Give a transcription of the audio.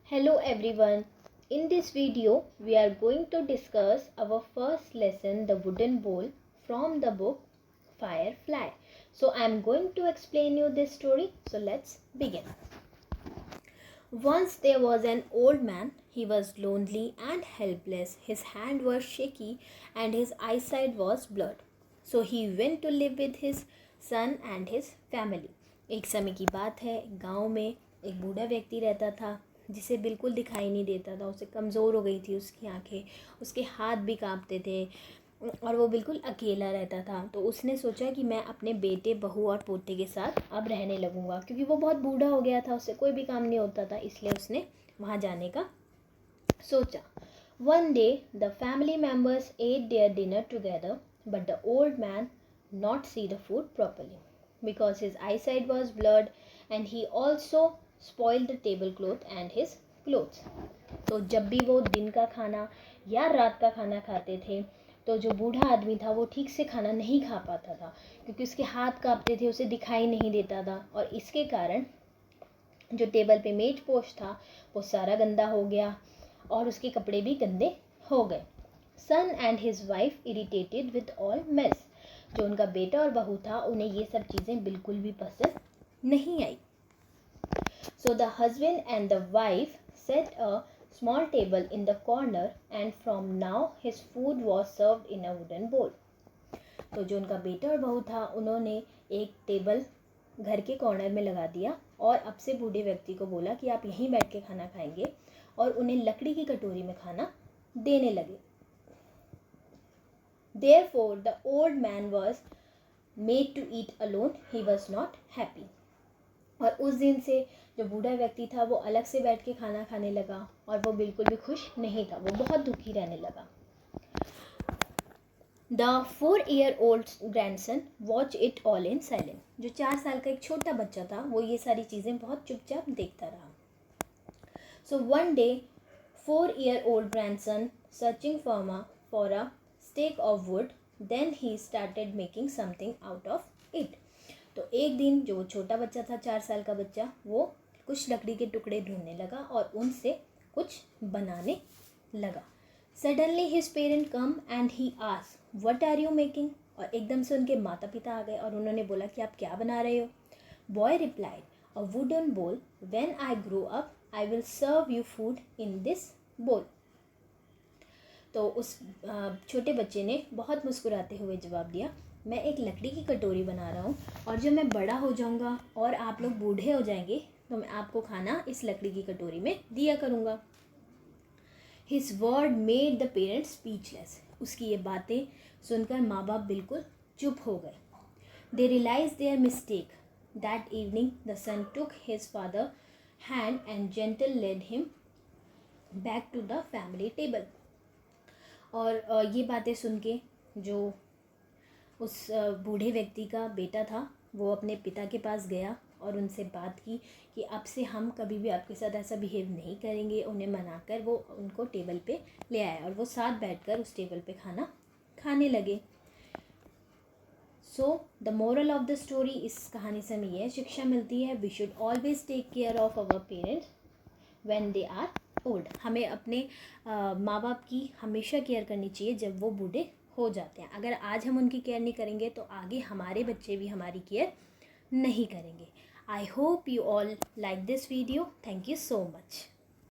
Hello everyone. In this video, we are going to discuss our first lesson, the wooden bowl, from the book Firefly. So I am going to explain you this story. So let's begin. Once there was an old man. He was lonely and helpless. His hand was shaky and his eyesight was blurred. So he went to live with his son and his family. एक समय की बात है, गांव में एक बूढ़ा व्यक्ति रहता था जिसे बिल्कुल दिखाई नहीं देता था। उसे कमज़ोर हो गई थी उसकी आंखें, उसके हाथ भी कांपते थे और वो बिल्कुल अकेला रहता था। तो उसने सोचा कि मैं अपने बेटे, बहू और पोते के साथ अब रहने लगूँगा, क्योंकि वो बहुत बूढ़ा हो गया था, उससे कोई भी काम नहीं होता था, इसलिए उसने वहाँ जाने का सोचा। One day the family members ate their dinner together, but the old man not see the food properly because his eyesight was blurred and he also spoiled the tablecloth and his clothes. तो जब भी वो दिन का खाना या रात का खाना खाते थे तो जो बूढ़ा आदमी था वो ठीक से खाना नहीं खा पाता था, क्योंकि उसके हाथ कांपते थे, उसे दिखाई नहीं देता था और इसके कारण जो टेबल पे मेज पोश था वो सारा गंदा हो गया और उसके कपड़े भी गंदे हो गए। Son and his wife irritated with all mess. जो उनका बेटा और बहू था उन्हें ये सब चीज़ें बिल्कुल भी पसंद नहीं आई। So the husband and the wife set a small table in the corner and from now his food was served in a wooden bowl. तो जो उनका बेटा और बहू था उन्होंने एक टेबल घर के कॉर्नर में लगा दिया और अब से बूढ़े व्यक्ति को बोला कि आप यहीं बैठ के खाना खाएंगे और उन्हें लकड़ी की कटोरी में खाना देने लगे। Therefore, the old man was made to eat alone. He was not happy. और उस दिन से जो बूढ़ा व्यक्ति था वो अलग से बैठ के खाना खाने लगा और वो बिल्कुल भी खुश नहीं था, वो बहुत दुखी रहने लगा। The 4-year-old grandson watched it all in silence. जो 4 साल का एक छोटा बच्चा था वो ये सारी चीज़ें बहुत चुपचाप देखता रहा। So one day, 4-year-old grandson searching for a stake of wood, then he started making something out of it. तो एक दिन जो छोटा बच्चा था, 4 साल का बच्चा, वो कुछ लकड़ी के टुकड़े ढूंढने लगा और उनसे कुछ बनाने लगा। Suddenly his parent come and he asked, "What are you making?" और एकदम से उनके माता पिता आ गए और उन्होंने बोला कि आप क्या बना रहे हो? Boy replied, "A wooden bowl. When I grow up, I will serve you food in this bowl." तो उस छोटे बच्चे ने बहुत मुस्कुराते हुए जवाब दिया, मैं एक लकड़ी की कटोरी बना रहा हूँ और जब मैं बड़ा हो जाऊँगा और आप लोग बूढ़े हो जाएंगे तो मैं आपको खाना इस लकड़ी की कटोरी में दिया करूँगा। His word made the parents speechless. उसकी ये बातें सुनकर माँ बाप बिल्कुल चुप हो गए। They realized their mistake. That evening, the son took his father's hand and gently led him back to the family table. और ये बातें सुन के जो उस बूढ़े व्यक्ति का बेटा था वो अपने पिता के पास गया और उनसे बात की कि अब से हम कभी भी आपके साथ ऐसा बिहेव नहीं करेंगे। उन्हें मनाकर वो उनको टेबल पे ले आया और वो साथ बैठकर उस टेबल पे खाना खाने लगे। So the moral of the story, इस कहानी से हमें यह शिक्षा मिलती है, we should always take care of our parents when they are old. हमें अपने माँ बाप की हमेशा केयर करनी चाहिए जब वो बूढ़े हो जाते हैं। अगर आज हम उनकी केयर नहीं करेंगे तो आगे हमारे बच्चे भी हमारी केयर नहीं करेंगे। I hope you all like this video. Thank you so much.